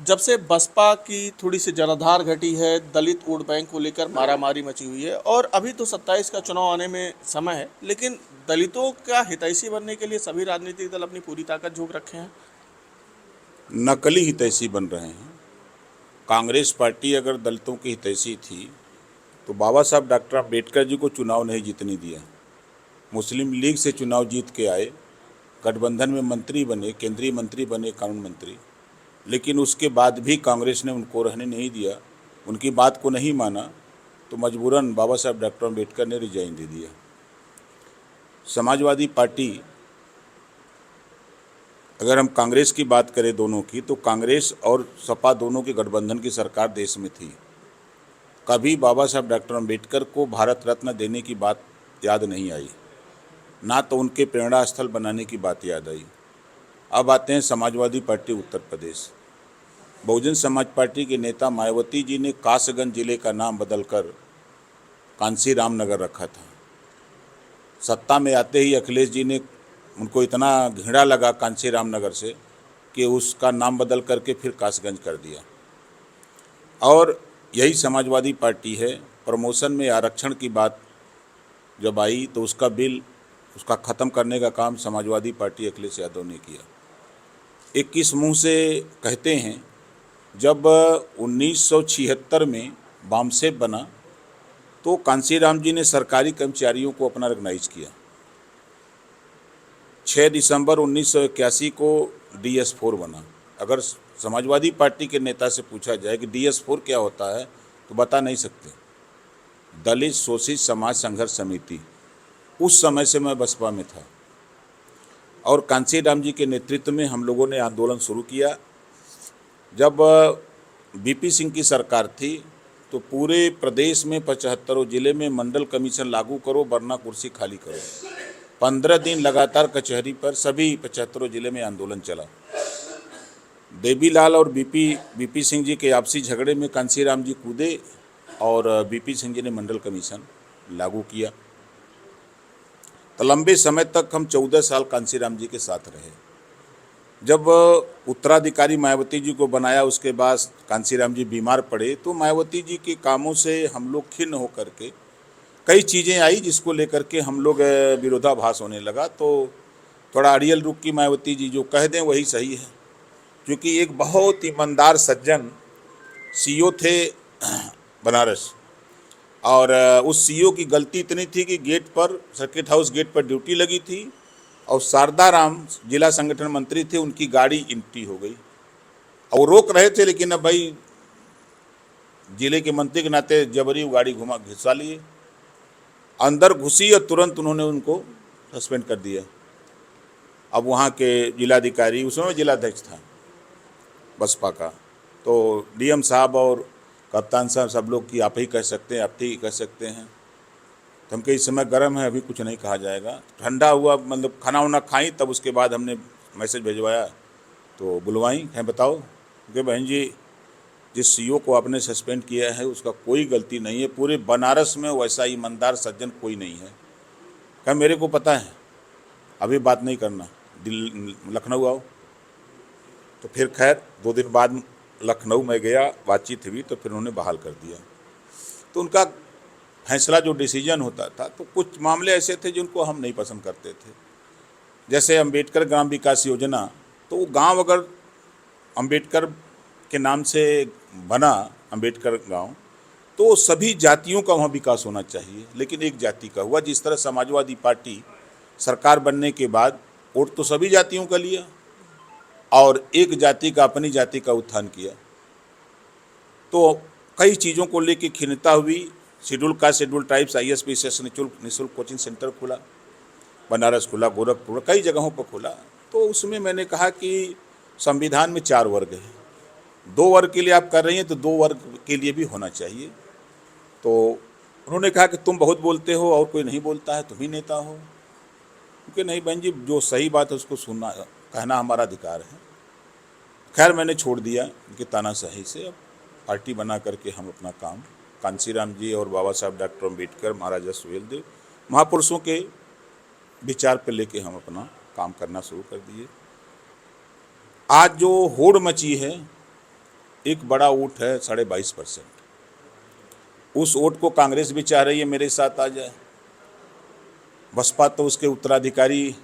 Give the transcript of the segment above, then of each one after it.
जब से बसपा की थोड़ी सी जनाधार घटी है, दलित वोट बैंक को लेकर मारामारी मची हुई है और अभी तो 27 का चुनाव आने में समय है, लेकिन दलितों का हितैषी बनने के लिए सभी राजनीतिक दल अपनी पूरी ताकत झोंक रखे हैं। नकली हितैषी बन रहे हैं। कांग्रेस पार्टी अगर दलितों की हितैषी थी तो बाबा साहब डॉक्टर अम्बेडकर जी को चुनाव नहीं जीतने दिया। मुस्लिम लीग से चुनाव जीत के आए, गठबंधन में मंत्री बने, केंद्रीय मंत्री बने, कानून मंत्री, लेकिन उसके बाद भी कांग्रेस ने उनको रहने नहीं दिया, उनकी बात को नहीं माना, तो मजबूरन बाबा साहब डॉक्टर अम्बेडकर ने रिजाइन दे दिया। समाजवादी पार्टी, अगर हम कांग्रेस की बात करें दोनों की, तो कांग्रेस और सपा दोनों के गठबंधन की सरकार देश में थी। कभी बाबा साहब डॉक्टर अम्बेडकर को भारत रत्न देने की बात याद नहीं आई, ना तो उनके प्रेरणा स्थल बनाने की बात याद आई। अब आते हैं समाजवादी पार्टी उत्तर प्रदेश। बहुजन समाज पार्टी के नेता मायावती जी ने कासगंज जिले का नाम बदलकर कांसी रामनगर रखा था। सत्ता में आते ही अखिलेश जी ने, उनको इतना घृणा लगा कांसी रामनगर से कि उसका नाम बदल करके फिर कासगंज कर दिया। और यही समाजवादी पार्टी है। प्रमोशन में आरक्षण की बात जब आई तो उसका ख़त्म करने का काम समाजवादी पार्टी अखिलेश यादव ने किया। 21 मुँह से कहते हैं, जब 1976 में बामसेफ बना तो कांसीराम जी ने सरकारी कर्मचारियों को अपना रिकग्नाइज किया। 6 दिसंबर 1981 को DS4 बना। अगर समाजवादी पार्टी के नेता से पूछा जाए कि DS4 क्या होता है तो बता नहीं सकते। दलित शोषित समाज संघर्ष समिति, उस समय से मैं बसपा में था और कांसीराम जी के नेतृत्व में हम लोगों ने आंदोलन शुरू किया। जब BP सिंह की सरकार थी तो पूरे प्रदेश में 75 जिले में मंडल कमीशन लागू करो वरना कुर्सी खाली करो। 15 दिन लगातार कचहरी पर सभी 75 जिले में आंदोलन चला। देवीलाल और BP सिंह जी के आपसी झगड़े में कांसीराम जी कूदे और BP सिंह जी ने मंडल कमीशन लागू किया। तो लंबे समय तक हम 14 साल कांसीराम जी के साथ रहे। जब उत्तराधिकारी मायावती जी को बनाया, उसके बाद कांसीराम जी बीमार पड़े तो मायावती जी के कामों से हम लोग खिन्न होकर के कई चीज़ें आई जिसको लेकर के हम लोग विरोधाभास होने लगा। तो थोड़ा अड़ियल रुख की मायावती जी जो कह दें वही सही है, क्योंकि एक बहुत ईमानदार सज्जन CEO थे बनारस, और उस CEO की गलती इतनी थी कि गेट पर, सर्किट हाउस गेट पर ड्यूटी लगी थी और शारदा राम जिला संगठन मंत्री थे, उनकी गाड़ी एम्प्टी हो गई और रोक रहे थे, लेकिन अब भाई जिले के मंत्री के नाते जबरी वो गाड़ी घुसा लिए, अंदर घुसी और तुरंत उन्होंने उनको सस्पेंड कर दिया। अब वहाँ के जिलाधिकारी, उसमें जिलाध्यक्ष था बसपा का, तो DM साहब और कप्तान साहब सब लोग की आप ही कह सकते हैं, आप ही कह सकते हैं। तो हम कहे इस समय गर्म है, अभी कुछ नहीं कहा जाएगा। ठंडा हुआ, मतलब खाना वाना खाई, तब उसके बाद हमने मैसेज भिजवाया तो बुलवाई, हैं बताओ कि बहन जी जिस CEO को आपने सस्पेंड किया है उसका कोई गलती नहीं है, पूरे बनारस में वैसा ईमानदार सज्जन कोई नहीं है। क्या मेरे को पता है, अभी बात नहीं करना, लखनऊ आओ। तो फिर खैर 2 दिन बाद लखनऊ में गया, बातचीत हुई तो फिर उन्होंने बहाल कर दिया। तो उनका फैसला जो डिसीजन होता था, तो कुछ मामले ऐसे थे जिनको हम नहीं पसंद करते थे। जैसे अम्बेडकर ग्राम विकास योजना, तो वो गांव अगर अम्बेडकर के नाम से बना, अम्बेडकर गांव, तो सभी जातियों का वहाँ विकास होना चाहिए, लेकिन एक जाति का हुआ। जिस तरह समाजवादी पार्टी सरकार बनने के बाद वोट तो सभी जातियों का लिया और एक जाति का, अपनी जाति का उत्थान किया, तो कई चीज़ों को लेकर खिन्नता हुई। Schedule caste, schedule tribes ISPCS निःशुल्क कोचिंग सेंटर खुला, बनारस खुला, गोरखपुर, कई जगहों पर खुला। तो उसमें मैंने कहा कि संविधान में 4 वर्ग है, 2 वर्ग के लिए आप कर रही हैं तो 2 वर्ग के लिए भी होना चाहिए। तो उन्होंने कहा कि तुम बहुत बोलते हो और कोई नहीं बोलता है, तुम ही नेता हो। क्योंकि नहीं बहन जी, जो सही बात है उसको सुनना, कहना हमारा अधिकार है। खैर मैंने छोड़ दिया उनकी तानाशाही से। अब पार्टी बना करके हम अपना काम कांसीराम जी और बाबा साहब डॉक्टर अम्बेडकर, महाराजा सुहेलदेव, महापुरुषों के विचार पर लेके हम अपना काम करना शुरू कर दिए। आज जो होड़ मची है एक बड़ा वोट है 22.5%। उस वोट को कांग्रेस भी चाह रही है मेरे साथ आ जाए। बसपा तो उसके उत्तराधिकारी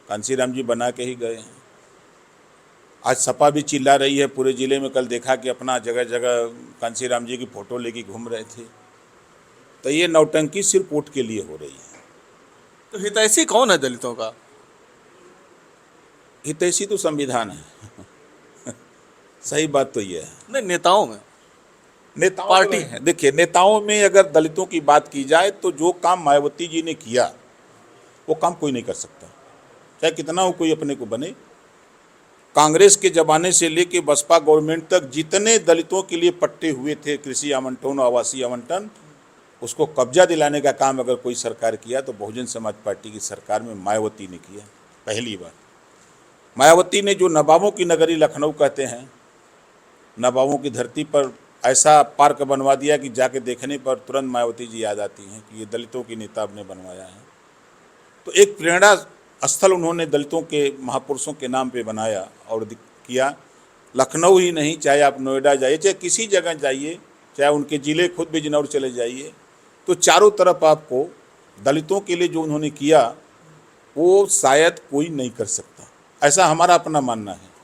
कांसीराम जी बना के ही गए हैं। आज सपा भी चिल्ला रही है पूरे जिले में। कल देखा कि अपना जगह जगह कांसीराम जी की फोटो लेके घूम रहे थे। तो ये नौटंकी सिर्फ वोट के लिए हो रही है। तो हितैषी कौन है दलितों का? हितैषी तो संविधान है। सही बात तो ये है। नहीं, नेताओं में। नेताओं पार्टी में देखिए, नेताओं में अगर दलितों की बात की जाए तो जो काम मायावती जी ने किया वो काम कोई नहीं कर सकता, चाहे कितना हो कोई अपने को बने। कांग्रेस के जमाने से लेके बसपा गवर्नमेंट तक जितने दलितों के लिए पट्टे हुए थे, कृषि आवंटन, आवासीय आवंटन, उसको कब्जा दिलाने का काम अगर कोई सरकार किया तो बहुजन समाज पार्टी की सरकार में मायावती ने किया। पहली बार मायावती ने जो नवाबों की नगरी लखनऊ कहते हैं, नवाबों की धरती पर ऐसा पार्क बनवा दिया कि जाके देखने पर तुरंत मायावती जी याद आती हैं कि ये दलितों की नेता ने बनवाया है। तो एक प्रेरणा स्थल उन्होंने दलितों के महापुरुषों के नाम पे बनाया और किया। लखनऊ ही नहीं, चाहे आप नोएडा जाइए, चाहे किसी जगह जाइए, चाहे उनके ज़िले खुद बिजनौर चले जाइए, तो चारों तरफ आपको दलितों के लिए जो उन्होंने किया वो शायद कोई नहीं कर सकता, ऐसा हमारा अपना मानना है।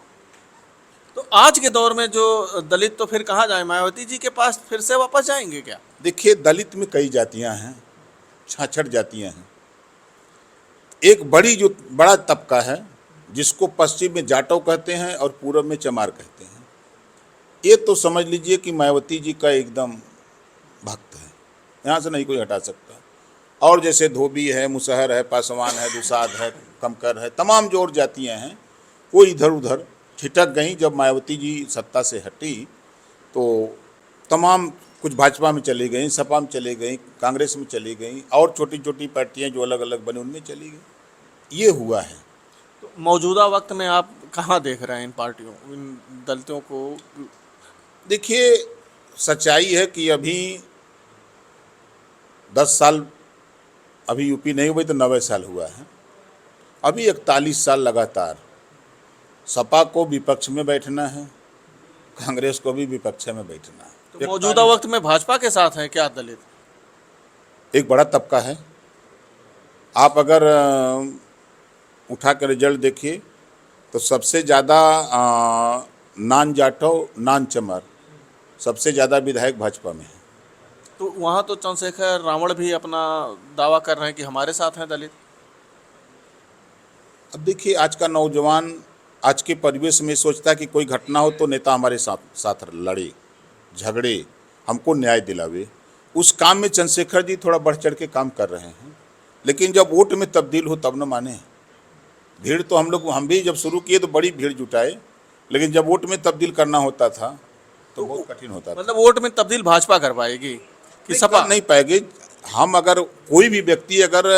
तो आज के दौर में जो दलित तो फिर कहाँ जाए? मायावती जी के पास फिर से वापस जाएंगे क्या? देखिए, दलित में कई जातियां हैं, 66 जातियां हैं। एक बड़ा तबका है जिसको पश्चिम में जाटव कहते हैं और पूर्व में चमार कहते हैं। ये तो समझ लीजिए कि मायावती जी का एकदम भक्त है, यहाँ से नहीं कोई हटा सकता। और जैसे धोबी है, मुसहर है, पासवान है, दुसाध है, कमकर है, तमाम जो और जातियाँ हैं वो इधर उधर छिटक गई। जब मायावती जी सत्ता से हटी तो तमाम कुछ भाजपा में चली गई, सपा में चली गई, कांग्रेस में चली गई, और छोटी छोटी पार्टियां जो अलग अलग बनी उनमें चली गई। ये हुआ है। तो मौजूदा वक्त में आप कहाँ देख रहे हैं इन पार्टियों, इन दलितों को? देखिए, सच्चाई है कि अभी 10 साल, अभी यूपी नहीं हुई तो 90 साल हुआ है। अभी 41 साल लगातार सपा को विपक्ष में बैठना है, कांग्रेस को भी विपक्ष में बैठना है। तो मौजूदा वक्त में भाजपा के साथ हैं क्या दलित? एक बड़ा तबका है। आप अगर उठा कर रिजल्ट देखिए तो सबसे ज़्यादा नान जाटव, नान चमार, सबसे ज़्यादा विधायक भाजपा में है। तो वहाँ तो चंद्रशेखर रावण भी अपना दावा कर रहे हैं कि हमारे साथ हैं दलित। अब देखिए, आज का नौजवान आज के परिवेश में सोचता है कि कोई घटना हो तो नेता हमारे साथ लड़े, झगड़े, हमको न्याय दिलावे। उस काम में चंद्रशेखर जी थोड़ा बढ़ चढ़ के काम कर रहे हैं, लेकिन जब वोट में तब्दील हो तब न माने। भीड़ तो हम भी जब शुरू किए तो बड़ी भीड़ जुटाए, लेकिन जब वोट में तब्दील करना होता था तो बहुत कठिन होता था। मतलब वोट में तब्दील भाजपा कर पाएगी कि सपा? नहीं पाएगी। हम अगर कोई भी व्यक्ति अगर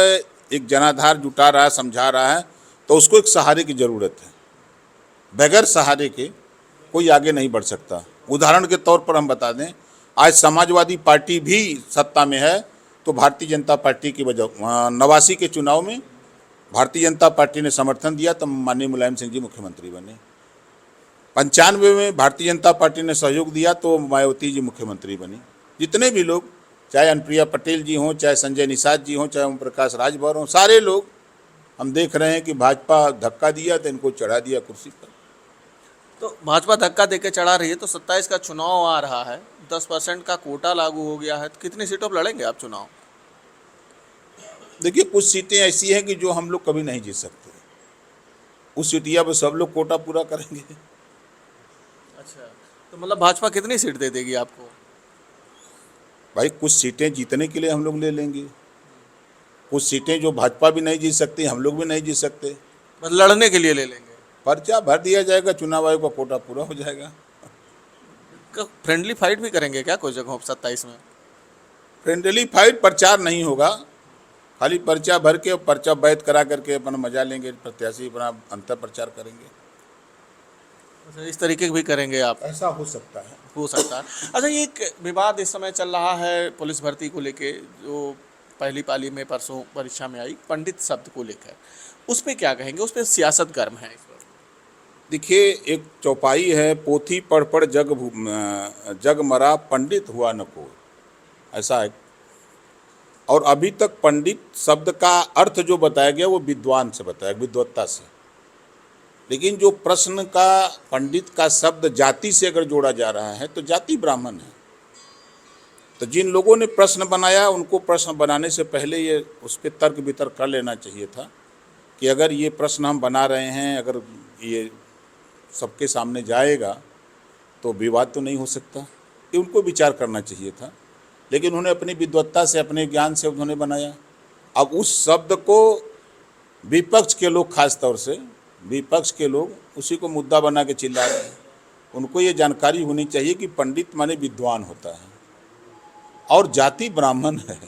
एक जनाधार जुटा रहा है, समझा रहा है, तो उसको एक सहारे की ज़रूरत है। बगैर सहारे के कोई आगे नहीं बढ़ सकता। उदाहरण के तौर पर हम बता दें, आज समाजवादी पार्टी भी सत्ता में है तो भारतीय जनता पार्टी की वजह, 89 के चुनाव में भारतीय जनता पार्टी ने समर्थन दिया तो माननीय मुलायम सिंह जी मुख्यमंत्री बने। 95 में भारतीय जनता पार्टी ने सहयोग दिया तो मायावती जी मुख्यमंत्री बनी। जितने भी लोग, चाहे अनुप्रिया पटेल जी हों, चाहे संजय निषाद जी हों, चाहे ओम प्रकाश राजभर हों, सारे लोग हम देख रहे हैं कि भाजपा धक्का दिया तो इनको चढ़ा दिया कुर्सी पर। तो भाजपा धक्का देकर चढ़ा रही है, तो 27 का चुनाव आ रहा है, 10% का कोटा लागू हो गया है, तो कितनी सीटों पर लड़ेंगे आप चुनाव? देखिए, कुछ सीटें ऐसी हैं कि जो हम लोग कभी नहीं जीत सकते। उस सीटिया पर सब लोग कोटा पूरा करेंगे। अच्छा, तो मतलब भाजपा कितनी सीट दे देगी आपको? भाई, कुछ सीटें जीतने के लिए हम लोग ले लेंगे, कुछ सीटें जो भाजपा भी नहीं जीत सकती हम लोग भी नहीं जीत सकते। बस लड़ने के लिए ले लेंगे। पर्चा भर दिया जाएगा, चुनाव आयोग का कोटा पूरा हो जाएगा। फ्रेंडली फाइट भी करेंगे क्या कोई जगहों पर 27 में? फ्रेंडली फाइट, प्रचार नहीं होगा, खाली पर्चा भर के पर्चा बैत करा करके अपना मजा लेंगे, प्रत्याशी अपना अंतर प्रचार करेंगे। अच्छा, इस तरीके भी करेंगे आप? ऐसा हो सकता है। हो सकता है। अच्छा, ये एक विवाद इस समय चल रहा है पुलिस भर्ती को लेके, जो पहली पाली में परसों परीक्षा में आई, पंडित शब्द को लेकर, उस पर क्या कहेंगे? उस पर सियासत गर्म है इस वक्त। देखिए, एक चौपाई है, पोथी पढ़ पढ़ जग मरा, पंडित हुआ न कोई, ऐसा है। और अभी तक पंडित शब्द का अर्थ जो बताया गया वो विद्वान से बताया, विद्वत्ता से। लेकिन जो प्रश्न का पंडित का शब्द जाति से अगर जोड़ा जा रहा है तो जाति ब्राह्मण है। तो जिन लोगों ने प्रश्न बनाया उनको प्रश्न बनाने से पहले ये उस पर तर्क वितर्क कर लेना चाहिए था कि अगर ये प्रश्न हम बना रहे हैं, अगर ये सबके सामने जाएगा तो विवाद तो नहीं हो सकता, ये उनको विचार करना चाहिए था। लेकिन उन्होंने अपनी विद्वत्ता से, अपने ज्ञान से उन्होंने बनाया। अब उस शब्द को विपक्ष के लोग, खास तौर से विपक्ष के लोग उसी को मुद्दा बना के चिल्ला रहे हैं। उनको ये जानकारी होनी चाहिए कि पंडित माने विद्वान होता है और जाति ब्राह्मण है।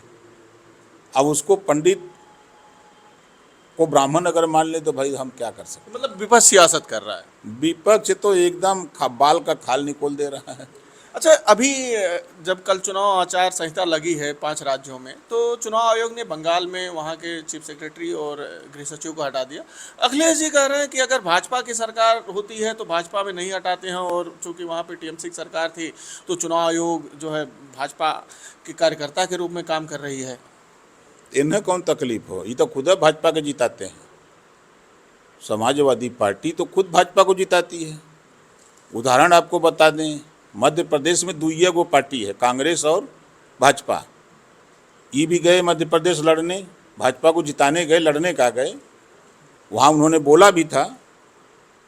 अब उसको पंडित को ब्राह्मण अगर मान ले तो भाई हम क्या कर सकते। मतलब विपक्ष सियासत कर रहा है। विपक्ष तो एकदम बाल का खाल निकोल दे रहा है। अच्छा, अभी जब कल चुनाव आचार संहिता लगी है 5 राज्यों में, तो चुनाव आयोग ने बंगाल में वहाँ के चीफ सेक्रेटरी और गृह सचिव को हटा दिया। अखिलेश जी कह रहे हैं कि अगर भाजपा की सरकार होती है तो भाजपा में नहीं हटाते हैं, और चूंकि वहाँ पे टीएमसी की सरकार थी तो चुनाव आयोग जो है भाजपा के कार्यकर्ता के रूप में काम कर रही है। इन्हें कौन तकलीफ हो, ये तो खुद भाजपा के जिताते हैं। समाजवादी पार्टी तो खुद भाजपा को जिताती है। उदाहरण आपको बता दें, मध्य प्रदेश में दुइया गो पार्टी है, कांग्रेस और भाजपा। ये भी गए मध्य प्रदेश लड़ने, भाजपा को जिताने गए, लड़ने का गए। वहाँ उन्होंने बोला भी था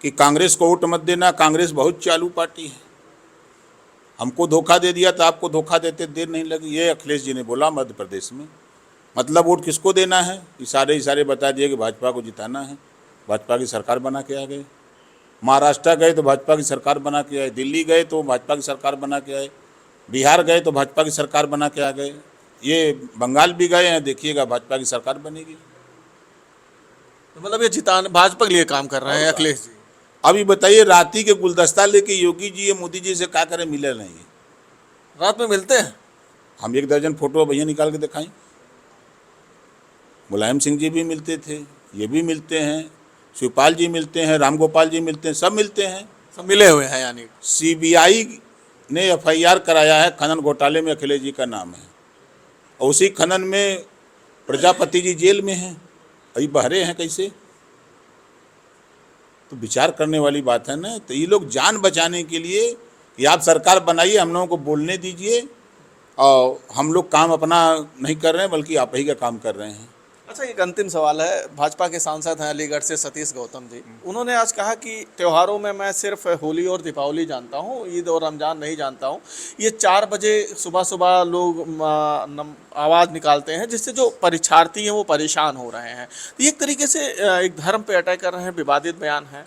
कि कांग्रेस को वोट मत देना, कांग्रेस बहुत चालू पार्टी है, हमको धोखा दे दिया तो आपको धोखा देते देर नहीं लगी। ये अखिलेश जी ने बोला मध्य प्रदेश में। मतलब वोट किसको देना है, इशारे बता दिए कि भाजपा को जिताना है। भाजपा की सरकार बना के आ गए। महाराष्ट्र गए तो भाजपा की सरकार बना के आए, दिल्ली गए तो भाजपा की सरकार बना के आए, बिहार गए तो भाजपा की सरकार बना के आ गए, ये बंगाल भी गए हैं, देखिएगा भाजपा की सरकार बनेगी। तो मतलब ये जिताने भाजपा के लिए काम कर रहे हैं अखिलेश जी। अभी बताइए, राती के गुलदस्ता लेके योगी जी या मोदी जी से क्या करें, मिले नहीं। रात में मिलते हैं। हम 1 दर्जन फोटो भैया निकाल के दिखाएं। मुलायम सिंह जी भी मिलते थे, ये भी मिलते हैं, शिवपाल जी मिलते हैं, रामगोपाल जी मिलते हैं, सब मिलते हैं, सब मिले हुए हैं। यानी सीबीआई ने एफआईआर कराया है, खनन घोटाले में अखिलेश जी का नाम है, और उसी खनन में प्रजापति जी जेल में हैं, अभी बहरे हैं कैसे। तो विचार करने वाली बात है ना। तो ये लोग जान बचाने के लिए कि आप सरकार बनाइए, हम लोगों को बोलने दीजिए, और हम लोग काम अपना नहीं कर रहे हैं बल्कि आप ही का काम कर रहे हैं। अच्छा, एक अंतिम सवाल है। भाजपा के सांसद हैं अलीगढ़ से सतीश गौतम जी, उन्होंने आज कहा कि त्योहारों में मैं सिर्फ होली और दीपावली जानता हूँ, ईद और रमज़ान नहीं जानता हूँ। ये 4 बजे सुबह लोग आवाज़ निकालते हैं, जिससे जो परीक्षार्थी हैं वो परेशान हो रहे हैं। तो एक तरीके से एक धर्म पे अटैक कर रहे हैं, विवादित बयान है।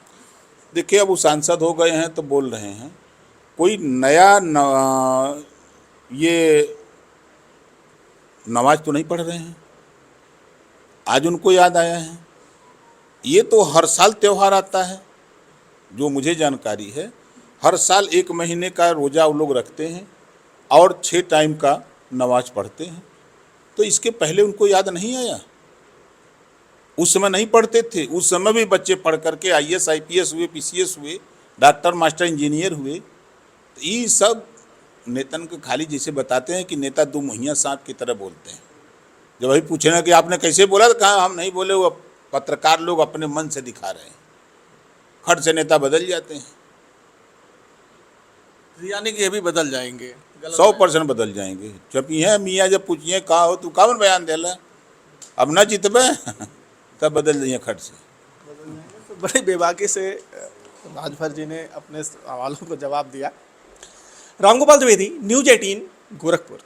देखिए, अब वो सांसद हो गए हैं तो बोल रहे हैं, कोई नया ये नमाज तो नहीं पढ़ रहे हैं, आज उनको याद आया है। ये तो हर साल त्यौहार आता है, जो मुझे जानकारी है। हर साल 1 महीने का रोज़ा वो लोग रखते हैं और 6 टाइम का नमाज पढ़ते हैं। तो इसके पहले उनको याद नहीं आया? उस समय नहीं पढ़ते थे? उस समय भी बच्चे पढ़ करके IAS IPS हुए, PCS हुए, डॉक्टर मास्टर इंजीनियर हुए। तो ये सब नेतन को खाली जैसे बताते हैं कि नेता 2 मुहैया सांप की तरह बोलते हैं। जब वही पूछे ना कि आपने कैसे बोला, तो कहा हम नहीं बोले, वो पत्रकार लोग अपने मन से दिखा रहे हैं। खट से नेता बदल जाते हैं। यानी कि ये भी बदल जाएंगे, 100% बदल जाएंगे। जब ये मियाँ जब पूछिए कहा हो तू कावन बयान देला, अब ना जितबे तब बदल जाइए खट से। तो बड़ी बेबाकी से राजभर जी ने अपने सवालों को जवाब दिया। रामगोपाल द्विवेदी, न्यूज़ 18, गोरखपुर।